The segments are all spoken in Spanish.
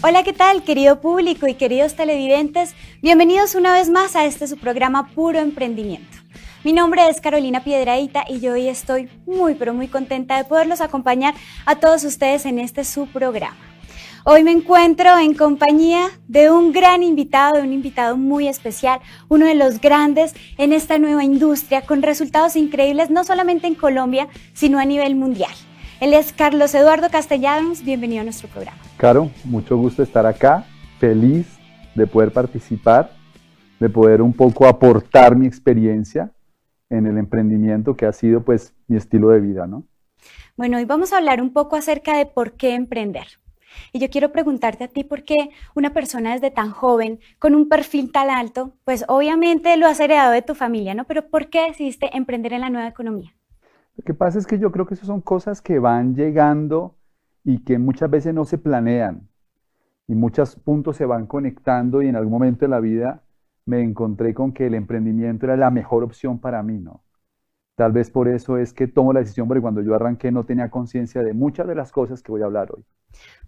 Hola, ¿qué tal, querido público y queridos televidentes? Bienvenidos una vez más a su programa Puro Emprendimiento. Mi nombre es Carolina Piedradita y yo hoy estoy muy contenta de poderlos acompañar a todos ustedes en su programa. Hoy me encuentro en compañía de un gran invitado, de un invitado muy especial, uno de los grandes en esta nueva industria, con resultados increíbles no solamente en Colombia, sino a nivel mundial. Él es Carlos Eduardo Castellanos, bienvenido a nuestro programa. Caro, mucho gusto estar acá, feliz de poder participar, de poder un poco aportar mi experiencia en el emprendimiento que ha sido pues mi estilo de vida, ¿no? Bueno, hoy vamos a hablar un poco acerca de por qué emprender. Y yo quiero preguntarte a ti por qué una persona desde tan joven, con un perfil tan alto, pues obviamente lo has heredado de tu familia, ¿no? Pero ¿por qué decidiste emprender en la nueva economía? Lo que pasa es que yo creo que esas son cosas que van llegando y que muchas veces no se planean y muchos puntos se van conectando y en algún momento de la vida me encontré con que el emprendimiento era la mejor opción para mí, ¿no? Tal vez por eso es que tomo la decisión, porque cuando yo arranqué no tenía conciencia de muchas de las cosas que voy a hablar hoy.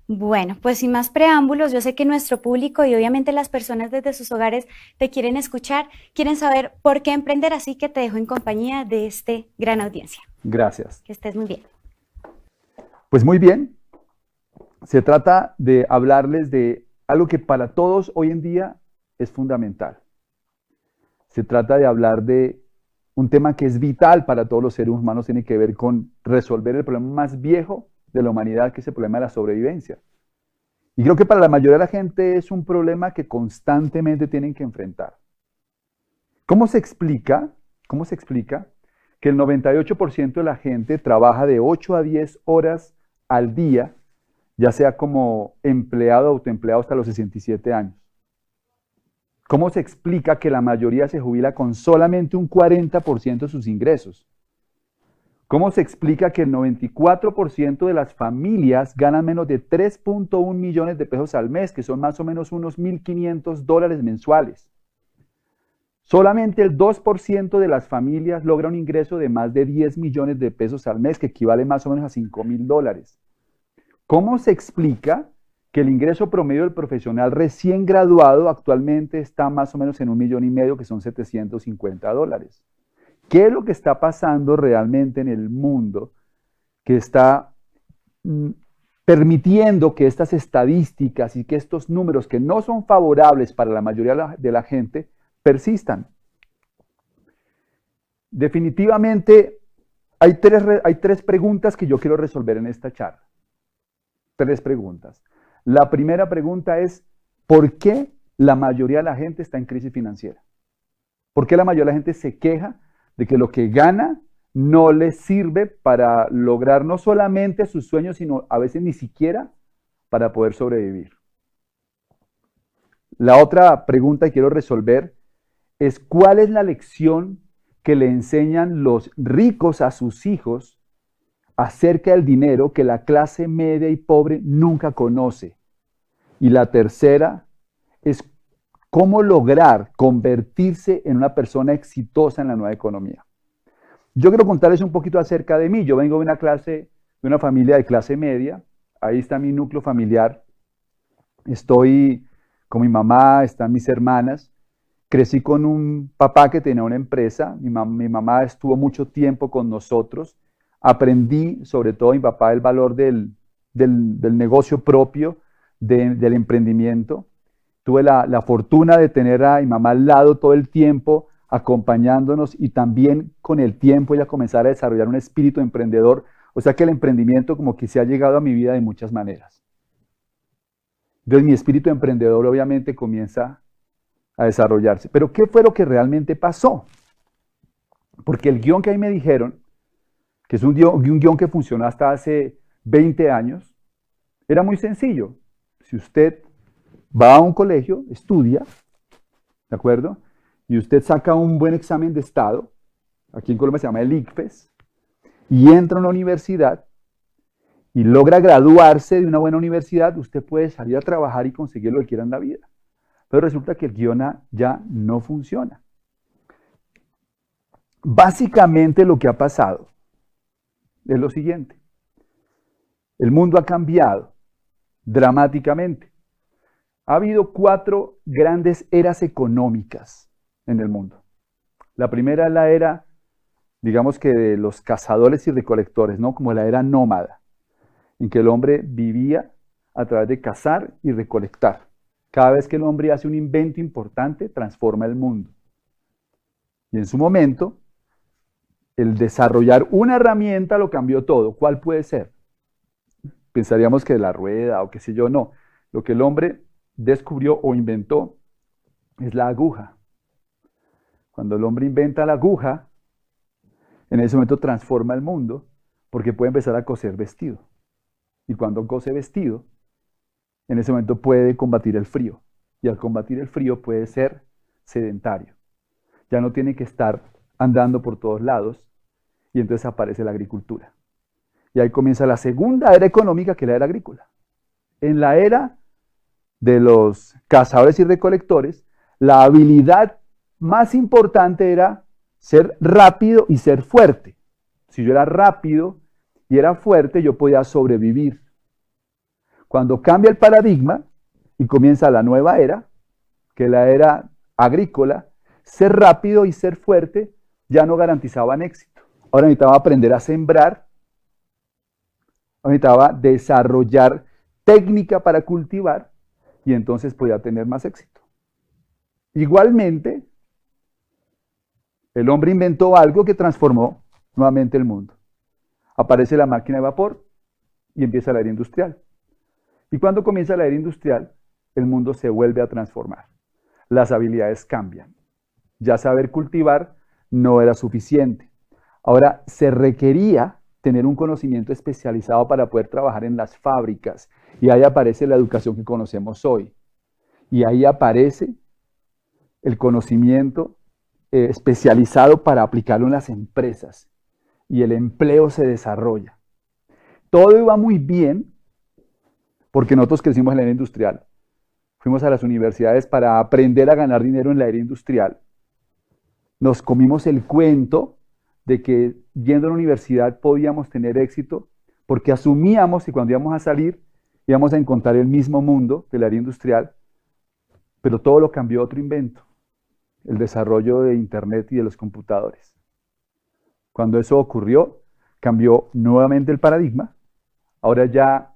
Bueno, pues sin más preámbulos, yo sé que nuestro público y obviamente las personas desde sus hogares te quieren escuchar, quieren saber por qué emprender, así que te dejo en compañía de gran audiencia. Gracias. Que estés muy bien. Pues muy bien. Se trata de hablarles de algo que para todos hoy en día es fundamental. Se trata de hablar de un tema que es vital para todos los seres humanos, tiene que ver con resolver el problema más viejo de la humanidad, que es el problema de la sobrevivencia. Y creo que para la mayoría de la gente es un problema que constantemente tienen que enfrentar. ¿Cómo se explica que el 98% de la gente trabaja de 8 a 10 horas al día, ya sea como empleado o autoempleado hasta los 67 años? ¿Cómo se explica que la mayoría se jubila con solamente un 40% de sus ingresos? ¿Cómo se explica que el 94% de las familias ganan menos de 3.1 millones de pesos al mes, que son más o menos unos $1.500 mensuales? Solamente el 2% de las familias logra un ingreso de más de 10 millones de pesos al mes, que equivale más o menos a $5.000. ¿Cómo se explica que el ingreso promedio del profesional recién graduado actualmente está más o menos en $1,5 millones, que son $750? ¿Qué es lo que está pasando realmente en el mundo que está permitiendo que estas estadísticas y que estos números que no son favorables para la mayoría de la gente persistan? Definitivamente hay tres preguntas que yo quiero resolver en esta charla. Tres preguntas. La primera pregunta es, ¿por qué la mayoría de la gente está en crisis financiera? ¿Por qué la mayoría de la gente se queja de que lo que gana no les sirve para lograr no solamente sus sueños, sino a veces ni siquiera para poder sobrevivir? La otra pregunta que quiero resolver es, ¿cuál es la lección que le enseñan los ricos a sus hijos acerca del dinero que la clase media y pobre nunca conoce? Y la tercera es, ¿cómo lograr convertirse en una persona exitosa en la nueva economía? Yo quiero contarles un poquito acerca de mí. Yo vengo de una familia de clase media. Ahí está mi núcleo familiar. Estoy con mi mamá, están mis hermanas. Crecí con un papá que tenía una empresa. Mi mamá estuvo mucho tiempo con nosotros. Aprendí, sobre todo mi papá, el valor del negocio propio, del emprendimiento. Tuve la fortuna de tener a mi mamá al lado todo el tiempo, acompañándonos, y también con el tiempo ella comenzar a desarrollar un espíritu emprendedor. O sea que el emprendimiento como que se ha llegado a mi vida de muchas maneras. Entonces mi espíritu emprendedor obviamente comienza a desarrollarse. Pero ¿qué fue lo que realmente pasó? Porque el guión que ahí me dijeron, que es un guión que funcionó hasta hace 20 años, era muy sencillo. Si usted va a un colegio, estudia, ¿de acuerdo? Y usted saca un buen examen de estado, aquí en Colombia se llama el ICFES, y entra a una universidad y logra graduarse de una buena universidad, usted puede salir a trabajar y conseguir lo que quiera en la vida. Pero resulta que el guión ya no funciona. Básicamente lo que ha pasado es lo siguiente. El mundo ha cambiado dramáticamente. Ha habido 4 grandes eras económicas en el mundo. La primera es la era, digamos que de los cazadores y recolectores, ¿no? Como la era nómada, en que el hombre vivía a través de cazar y recolectar. Cada vez que el hombre hace un invento importante, transforma el mundo. Y en su momento, el desarrollar una herramienta lo cambió todo. ¿Cuál puede ser? Pensaríamos que la rueda o qué sé yo, no. Lo que el hombre descubrió o inventó es la aguja. Cuando el hombre inventa la aguja, en ese momento transforma el mundo porque puede empezar a coser vestido. Y cuando cose vestido, en ese momento puede combatir el frío. Y al combatir el frío puede ser sedentario. Ya no tiene que estar andando por todos lados y entonces aparece la agricultura. Y ahí comienza la segunda era económica, que es la era agrícola. En la era de los cazadores y recolectores, la habilidad más importante era ser rápido y ser fuerte. Si yo era rápido y era fuerte, yo podía sobrevivir. Cuando cambia el paradigma y comienza la nueva era, que es la era agrícola, ser rápido y ser fuerte ya no garantizaban éxito. Ahora necesitaba aprender a sembrar, necesitaba desarrollar técnica para cultivar y entonces podía tener más éxito. Igualmente, el hombre inventó algo que transformó nuevamente el mundo. Aparece la máquina de vapor y empieza la era industrial. Y cuando comienza la era industrial, el mundo se vuelve a transformar. Las habilidades cambian. Ya saber cultivar no era suficiente. Ahora se requería tener un conocimiento especializado para poder trabajar en las fábricas. Y ahí aparece la educación que conocemos hoy. Y ahí aparece el conocimiento especializado para aplicarlo en las empresas. Y el empleo se desarrolla. Todo iba muy bien porque nosotros crecimos en la era industrial. Fuimos a las universidades para aprender a ganar dinero en la era industrial. Nos comimos el cuento de que yendo a la universidad podíamos tener éxito porque asumíamos que cuando íbamos a salir íbamos a encontrar el mismo mundo de la era industrial, pero todo lo cambió otro invento, el desarrollo de Internet y de los computadores. Cuando eso ocurrió, cambió nuevamente el paradigma. Ahora ya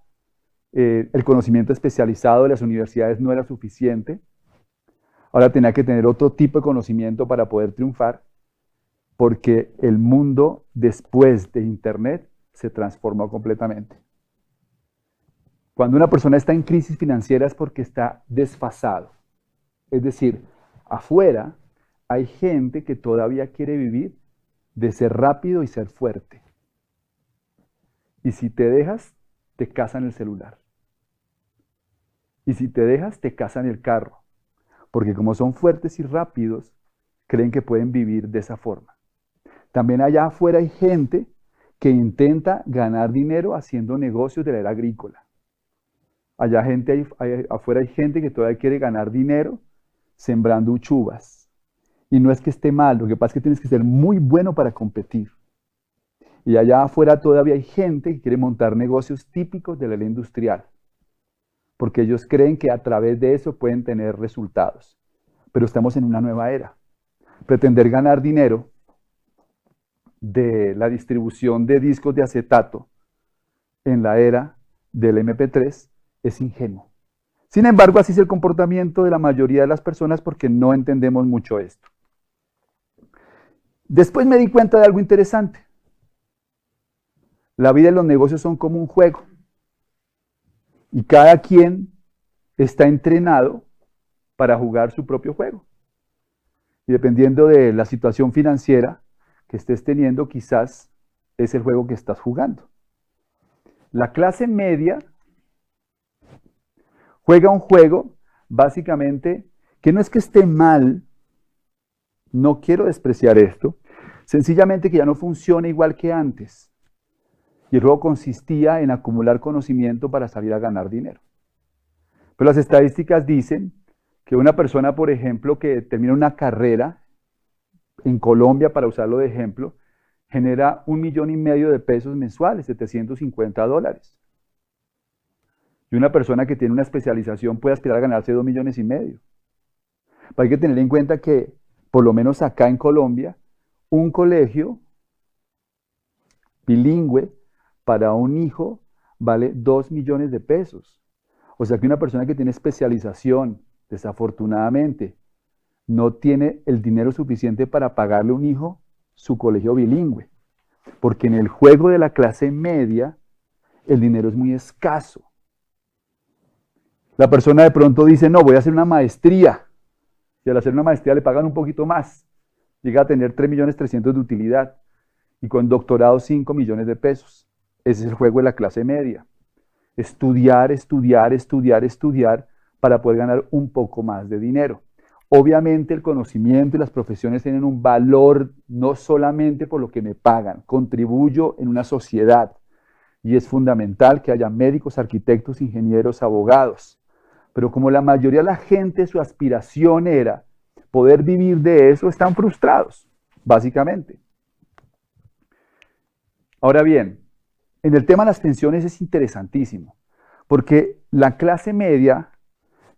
el conocimiento especializado de las universidades no era suficiente. Ahora tenía que tener otro tipo de conocimiento para poder triunfar, porque el mundo después de Internet se transformó completamente. Cuando una persona está en crisis financiera es porque está desfasado. Es decir, afuera hay gente que todavía quiere vivir de ser rápido y ser fuerte. Y si te dejas, te casan el celular. Y si te dejas, te casan el carro. Porque como son fuertes y rápidos, creen que pueden vivir de esa forma. También allá afuera hay gente que intenta ganar dinero haciendo negocios de la era agrícola. Afuera hay gente que todavía quiere ganar dinero sembrando uchuvas. Y no es que esté mal, lo que pasa es que tienes que ser muy bueno para competir. Y allá afuera todavía hay gente que quiere montar negocios típicos de la era industrial, porque ellos creen que a través de eso pueden tener resultados. Pero estamos en una nueva era. Pretender ganar dinero de la distribución de discos de acetato en la era del MP3 es ingenuo. Sin embargo, así es el comportamiento de la mayoría de las personas porque no entendemos mucho esto. Después me di cuenta de algo interesante. La vida y los negocios son como un juego. Y cada quien está entrenado para jugar su propio juego. Y dependiendo de la situación financiera que estés teniendo, quizás es el juego que estás jugando. La clase media juega un juego, básicamente, que no es que esté mal, no quiero despreciar esto, sencillamente que ya no funciona igual que antes. Y el juego consistía en acumular conocimiento para salir a ganar dinero. Pero las estadísticas dicen que una persona, por ejemplo, que termina una carrera en Colombia, para usarlo de ejemplo, genera $1,5 millones de pesos mensuales, $750. Y una persona que tiene una especialización puede aspirar a ganarse 2,5 millones. Pero hay que tener en cuenta que, por lo menos acá en Colombia, un colegio bilingüe para un hijo vale 2 millones de pesos. O sea que una persona que tiene especialización, desafortunadamente, no tiene el dinero suficiente para pagarle a un hijo su colegio bilingüe. Porque en el juego de la clase media, el dinero es muy escaso. La persona de pronto dice, no, voy a hacer una maestría. Y al hacer una maestría le pagan un poquito más. Llega a tener 3,300,000 de utilidad. Y con doctorado 5 millones de pesos. Ese es el juego de la clase media. Estudiar, estudiar, estudiar, estudiar para poder ganar un poco más de dinero. Obviamente el conocimiento y las profesiones tienen un valor no solamente por lo que me pagan, contribuyo en una sociedad y es fundamental que haya médicos, arquitectos, ingenieros, abogados. Pero como la mayoría de la gente su aspiración era poder vivir de eso, están frustrados, básicamente. Ahora bien, en el tema de las pensiones es interesantísimo, porque la clase media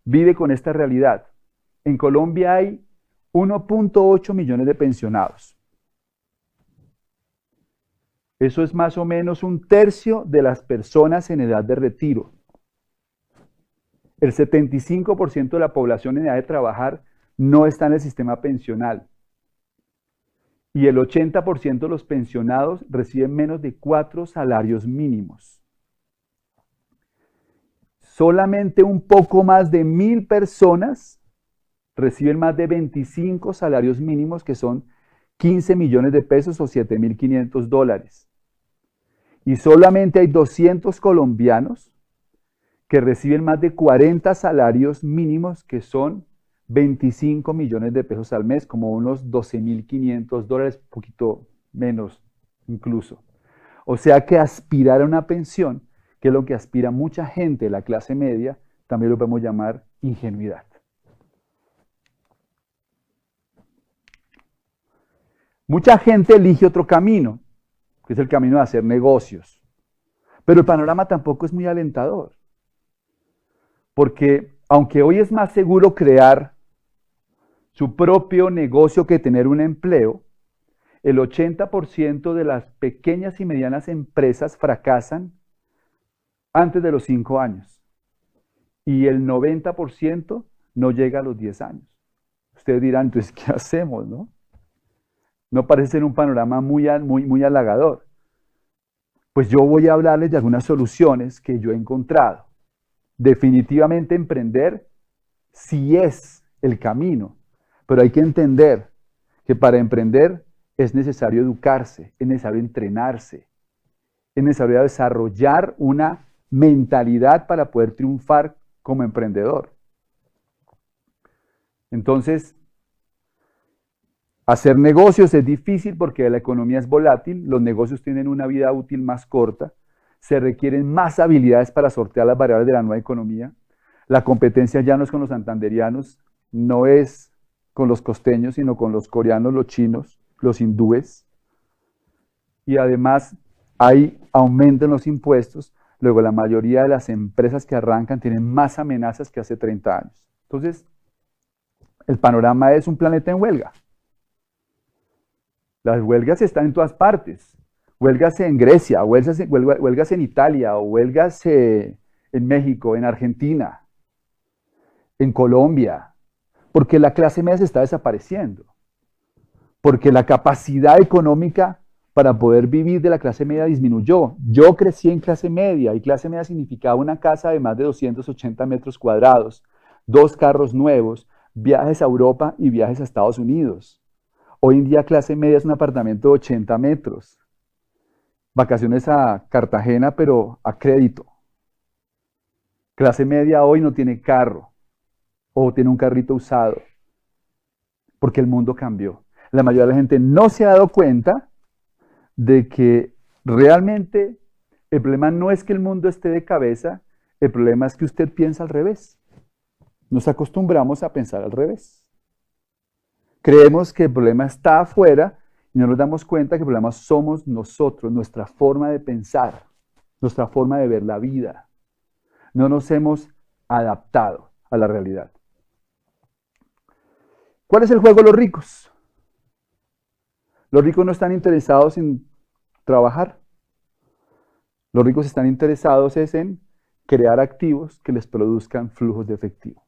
vive con esta realidad. En Colombia hay 1,8 millones de pensionados. Eso es más o menos 1/3 de las personas en edad de retiro. El 75% de la población en edad de trabajar no está en el sistema pensional. Y el 80% de los pensionados reciben menos de 4 salarios mínimos. Solamente un poco más de 1,000 personas reciben más de 25 salarios mínimos, que son 15 millones de pesos o 7,500 dólares. Y solamente hay 200 colombianos que reciben más de 40 salarios mínimos, que son 25 millones de pesos al mes, como unos 12,500 dólares, un poquito menos incluso. O sea que aspirar a una pensión, que es lo que aspira mucha gente de la clase media, también lo podemos llamar ingenuidad. Mucha gente elige otro camino, que es el camino de hacer negocios. Pero el panorama tampoco es muy alentador. Porque aunque hoy es más seguro crear su propio negocio que tener un empleo, el 80% de las pequeñas y medianas empresas fracasan antes de los 5 años. Y el 90% no llega a los 10 años. Ustedes dirán, entonces, ¿qué hacemos, no? No parece ser un panorama muy halagador. Pues yo voy a hablarles de algunas soluciones que yo he encontrado. Definitivamente emprender sí es el camino, pero hay que entender que para emprender es necesario educarse, es necesario entrenarse, es necesario desarrollar una mentalidad para poder triunfar como emprendedor. Entonces, hacer negocios es difícil porque la economía es volátil, los negocios tienen una vida útil más corta, se requieren más habilidades para sortear las variables de la nueva economía. La competencia ya no es con los santanderianos, no es con los costeños, sino con los coreanos, los chinos, los hindúes. Y además hay aumento en los impuestos. Luego la mayoría de las empresas que arrancan tienen más amenazas que hace 30 años. Entonces, el panorama es un planeta en huelga. Las huelgas están en todas partes. Huelgas en Grecia, huelgas en Italia, o huelgas en México, en Argentina, en Colombia, porque la clase media se está desapareciendo, porque la capacidad económica para poder vivir de la clase media disminuyó. Yo crecí en clase media, y clase media significaba una casa de más de 280 metros cuadrados, 2 carros nuevos, viajes a Europa y viajes a Estados Unidos. Hoy en día clase media es un apartamento de 80 metros. Vacaciones a Cartagena, pero a crédito. Clase media hoy no tiene carro o tiene un carrito usado porque el mundo cambió. La mayoría de la gente no se ha dado cuenta de que realmente el problema no es que el mundo esté de cabeza, el problema es que usted piensa al revés. Nos acostumbramos a pensar al revés. Creemos que el problema está afuera y no nos damos cuenta que el problema somos nosotros, nuestra forma de pensar, nuestra forma de ver la vida. No nos hemos adaptado a la realidad. ¿Cuál es el juego de los ricos? Los ricos no están interesados en trabajar. Los ricos están interesados en crear activos que les produzcan flujos de efectivo.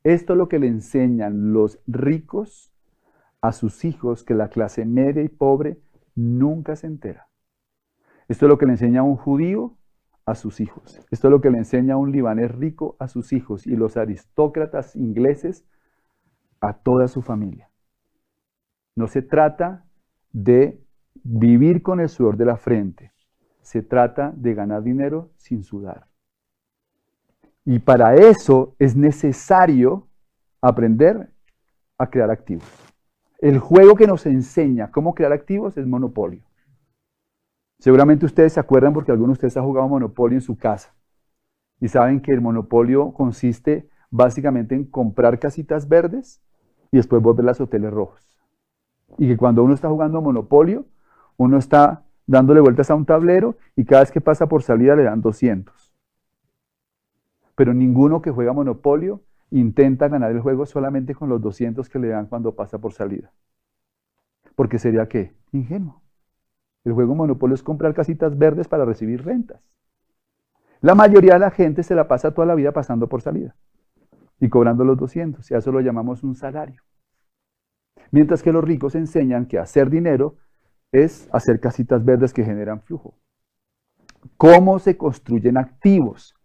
Esto es lo que le enseñan los ricos a sus hijos, que la clase media y pobre nunca se entera. Esto es lo que le enseña un judío a sus hijos. Esto es lo que le enseña un libanés rico a sus hijos y los aristócratas ingleses a toda su familia. No se trata de vivir con el sudor de la frente. Se trata de ganar dinero sin sudar. Y para eso es necesario aprender a crear activos. El juego que nos enseña cómo crear activos es Monopolio. Seguramente ustedes se acuerdan porque algunos de ustedes han jugado Monopolio en su casa. Y saben que el Monopolio consiste básicamente en comprar casitas verdes y después volverlas hoteles rojos. Y que cuando uno está jugando Monopolio, uno está dándole vueltas a un tablero y cada vez que pasa por salida le dan 200. Pero ninguno que juega Monopolio intenta ganar el juego solamente con los 200 que le dan cuando pasa por salida. Porque sería ¿qué? Ingenuo. El juego Monopolio es comprar casitas verdes para recibir rentas. La mayoría de la gente se la pasa toda la vida pasando por salida y cobrando los 200, y a eso lo llamamos un salario. Mientras que los ricos enseñan que hacer dinero es hacer casitas verdes que generan flujo. ¿Cómo se construyen activos?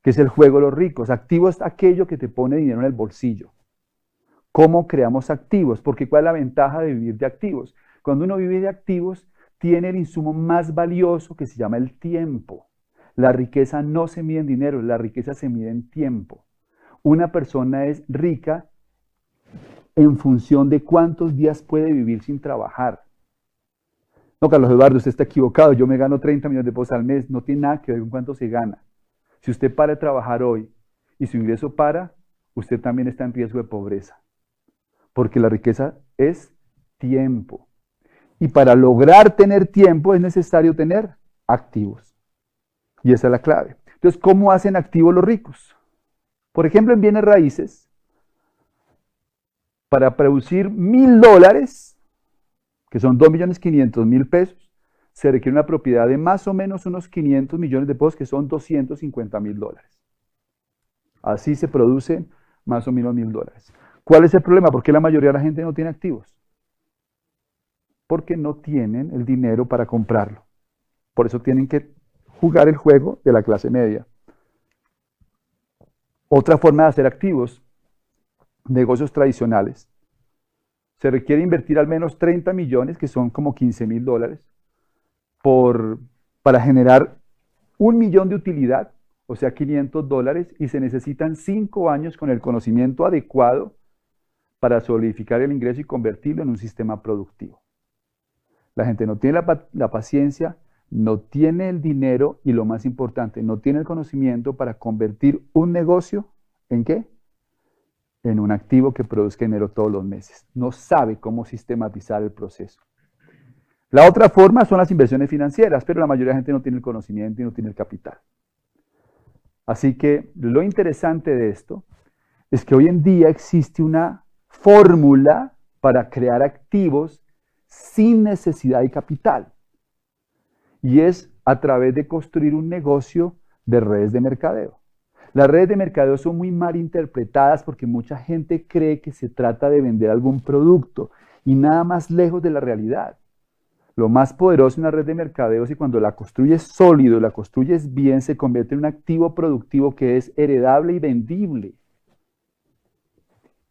Que es el juego de los ricos. Activo es aquello que te pone dinero en el bolsillo. ¿Cómo creamos activos? Porque ¿cuál es la ventaja de vivir de activos? Cuando uno vive de activos, tiene el insumo más valioso que se llama el tiempo. La riqueza no se mide en dinero, la riqueza se mide en tiempo. Una persona es rica en función de cuántos días puede vivir sin trabajar. No, Carlos Eduardo, usted está equivocado. Yo me gano 30 millones de pesos al mes. No tiene nada que ver con cuánto se gana. Si usted para de trabajar hoy y su ingreso para, usted también está en riesgo de pobreza. Porque la riqueza es tiempo. Y para lograr tener tiempo es necesario tener activos. Y esa es la clave. Entonces, ¿cómo hacen activos los ricos? Por ejemplo, en bienes raíces, para producir $1.000, que son 2.500.000 pesos, se requiere una propiedad de más o menos unos 500 millones de pesos, que son $250.000. Así se producen más o menos $1.000. ¿Cuál es el problema? ¿Por qué la mayoría de la gente no tiene activos? Porque no tienen el dinero para comprarlo. Por eso tienen que jugar el juego de la clase media. Otra forma de hacer activos, negocios tradicionales. Se requiere invertir al menos 30 millones, que son como $15.000, para generar 1 millón de utilidad, o sea, $500, y se necesitan 5 años con el conocimiento adecuado para solidificar el ingreso y convertirlo en un sistema productivo. La gente no tiene la paciencia, no tiene el dinero y, lo más importante, no tiene el conocimiento para convertir un negocio ¿en qué? En un activo que produzca dinero todos los meses. No sabe cómo sistematizar el proceso. La otra forma son las inversiones financieras, pero la mayoría de la gente no tiene el conocimiento y no tiene el capital. Así que lo interesante de esto es que hoy en día existe una fórmula para crear activos sin necesidad de capital. Y es a través de construir un negocio de redes de mercadeo. Las redes de mercadeo son muy mal interpretadas porque mucha gente cree que se trata de vender algún producto y nada más lejos de la realidad. Lo más poderoso en una red de mercadeo es que cuando la construyes sólido, la construyes bien, se convierte en un activo productivo que es heredable y vendible.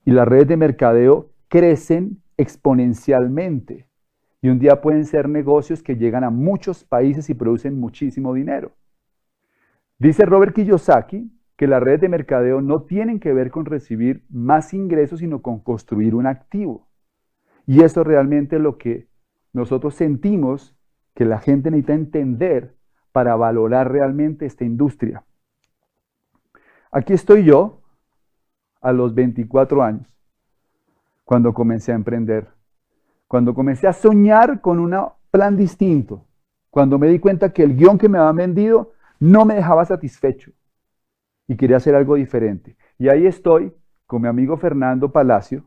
Y las redes de mercadeo crecen exponencialmente. Y un día pueden ser negocios que llegan a muchos países y producen muchísimo dinero. Dice Robert Kiyosaki que las redes de mercadeo no tienen que ver con recibir más ingresos, sino con construir un activo. Y eso es realmente lo que nosotros sentimos que la gente necesita entender para valorar realmente esta industria. Aquí estoy yo, a los 24 años, cuando comencé a emprender. Cuando comencé a soñar con un plan distinto, cuando me di cuenta que el guión que me habían vendido no me dejaba satisfecho. y quería hacer algo diferente. Y ahí estoy con mi amigo Fernando Palacio,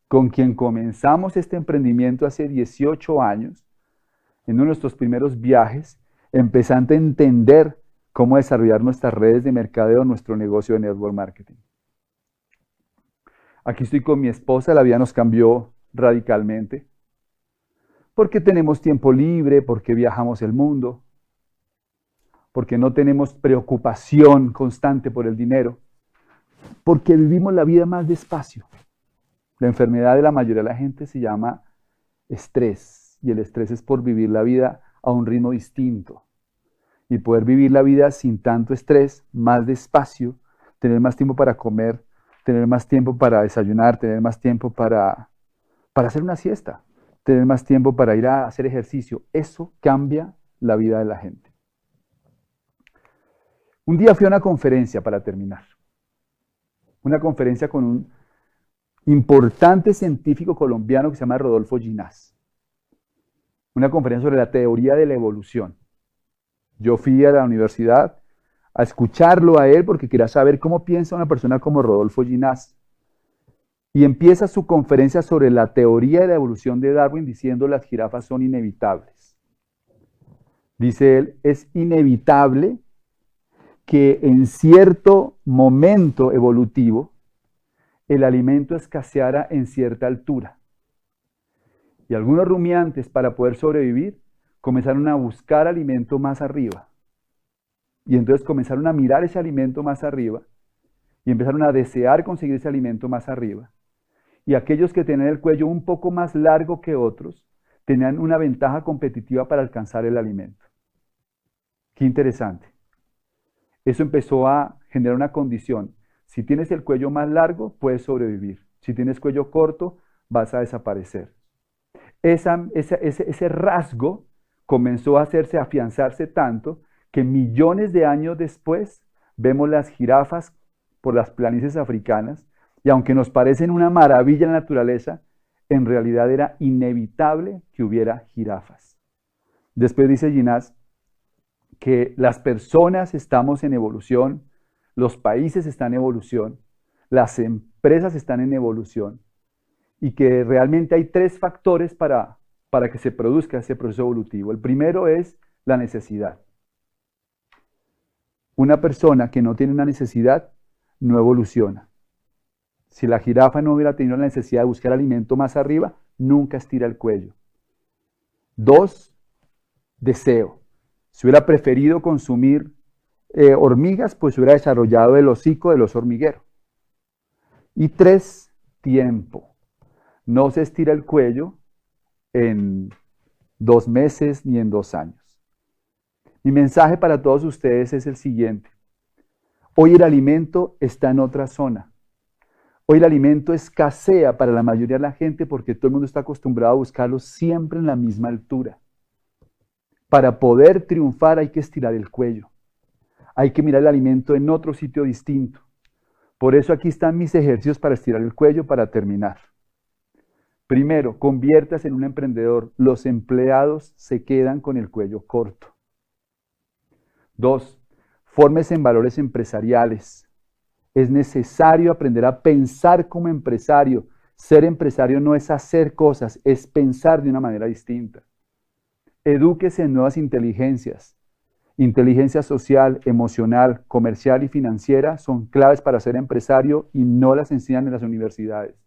con quien comenzamos este emprendimiento hace 18 años, en uno de nuestros primeros viajes, empezando a entender cómo desarrollar nuestras redes de mercadeo, nuestro negocio de network marketing. Aquí estoy con mi esposa, la vida nos cambió radicalmente, porque tenemos tiempo libre, porque viajamos el mundo, porque no tenemos preocupación constante por el dinero, porque vivimos la vida más despacio. La enfermedad de la mayoría de la gente se llama estrés, y el estrés es por vivir la vida a un ritmo distinto. Y poder vivir la vida sin tanto estrés, más despacio, tener más tiempo para comer, tener más tiempo para desayunar, tener más tiempo para hacer una siesta, tener más tiempo para ir a hacer ejercicio. Eso cambia la vida de la gente. Un día fui a una conferencia para terminar. Una conferencia con un importante científico colombiano que se llama Rodolfo Ginás. Una conferencia sobre la teoría de la evolución. Yo fui a la universidad a escucharlo a él porque quería saber cómo piensa una persona como Rodolfo Ginás. Y empieza su conferencia sobre la teoría de la evolución de Darwin diciendo las jirafas son inevitables. Dice él, es inevitable que en cierto momento evolutivo el alimento escaseara en cierta altura. Y algunos rumiantes, para poder sobrevivir, comenzaron a buscar alimento más arriba. Y entonces comenzaron a mirar ese alimento más arriba y empezaron a desear conseguir ese alimento más arriba. Y aquellos que tenían el cuello un poco más largo que otros, tenían una ventaja competitiva para alcanzar el alimento. Qué interesante. Eso empezó a generar una condición. Si tienes el cuello más largo, puedes sobrevivir. Si tienes cuello corto, vas a desaparecer. Ese rasgo comenzó a hacerse, a afianzarse tanto, que millones de años después vemos las jirafas por las planicies africanas, y aunque nos parecen una maravilla en la naturaleza, en realidad era inevitable que hubiera jirafas. Después dice Ginás que las personas estamos en evolución, los países están en evolución, las empresas están en evolución, y que realmente hay tres factores para que se produzca ese proceso evolutivo. El primero es la necesidad. Una persona que no tiene una necesidad no evoluciona. Si la jirafa no hubiera tenido la necesidad de buscar alimento más arriba, nunca estira el cuello. 2, deseo. Si hubiera preferido consumir hormigas, pues hubiera desarrollado el hocico del oso hormiguero. Y 3, tiempo. No se estira el cuello en 2 meses ni en 2 años. Mi mensaje para todos ustedes es el siguiente. Hoy el alimento está en otra zona. Hoy el alimento escasea para la mayoría de la gente porque todo el mundo está acostumbrado a buscarlo siempre en la misma altura. Para poder triunfar hay que estirar el cuello. Hay que mirar el alimento en otro sitio distinto. Por eso aquí están mis ejercicios para estirar el cuello para terminar. Primero, conviértase en un emprendedor. Los empleados se quedan con el cuello corto. 2, fórmese en valores empresariales. Es necesario aprender a pensar como empresario. Ser empresario no es hacer cosas, es pensar de una manera distinta. Edúquese en nuevas inteligencias. Inteligencia social, emocional, comercial y financiera son claves para ser empresario y no las enseñan en las universidades.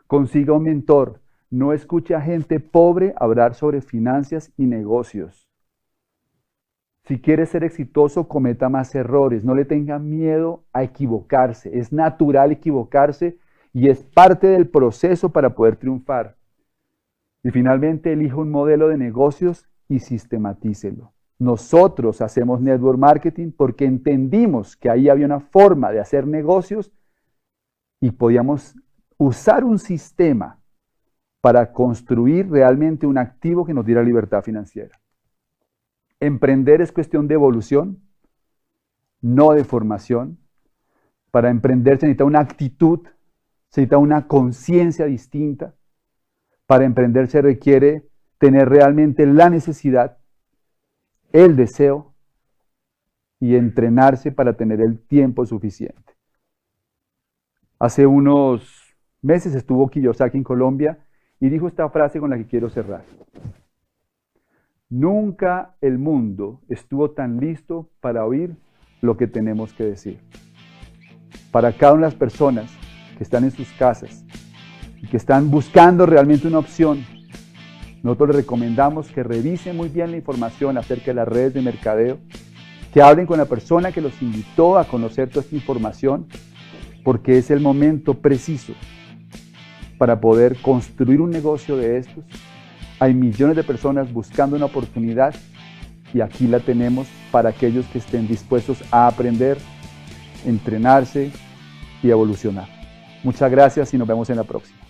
Consiga un mentor. No escuche a gente pobre hablar sobre finanzas y negocios. Si quiere ser exitoso, cometa más errores. No le tenga miedo a equivocarse. Es natural equivocarse y es parte del proceso para poder triunfar. Y finalmente, elija un modelo de negocios y sistematícelo. Nosotros hacemos network marketing porque entendimos que ahí había una forma de hacer negocios y podíamos usar un sistema para construir realmente un activo que nos diera libertad financiera. Emprender es cuestión de evolución, no de formación. Para emprender se necesita una actitud, se necesita una conciencia distinta. Para emprender se requiere tener realmente la necesidad, el deseo y entrenarse para tener el tiempo suficiente. Hace unos meses estuvo Kiyosaki en Colombia y dijo esta frase con la que quiero cerrar. Nunca el mundo estuvo tan listo para oír lo que tenemos que decir. Para cada una de las personas que están en sus casas y que están buscando realmente una opción, nosotros les recomendamos que revisen muy bien la información acerca de las redes de mercadeo, que hablen con la persona que los invitó a conocer toda esta información, porque es el momento preciso para poder construir un negocio de estos. Hay millones de personas buscando una oportunidad y aquí la tenemos para aquellos que estén dispuestos a aprender, entrenarse y evolucionar. Muchas gracias y nos vemos en la próxima.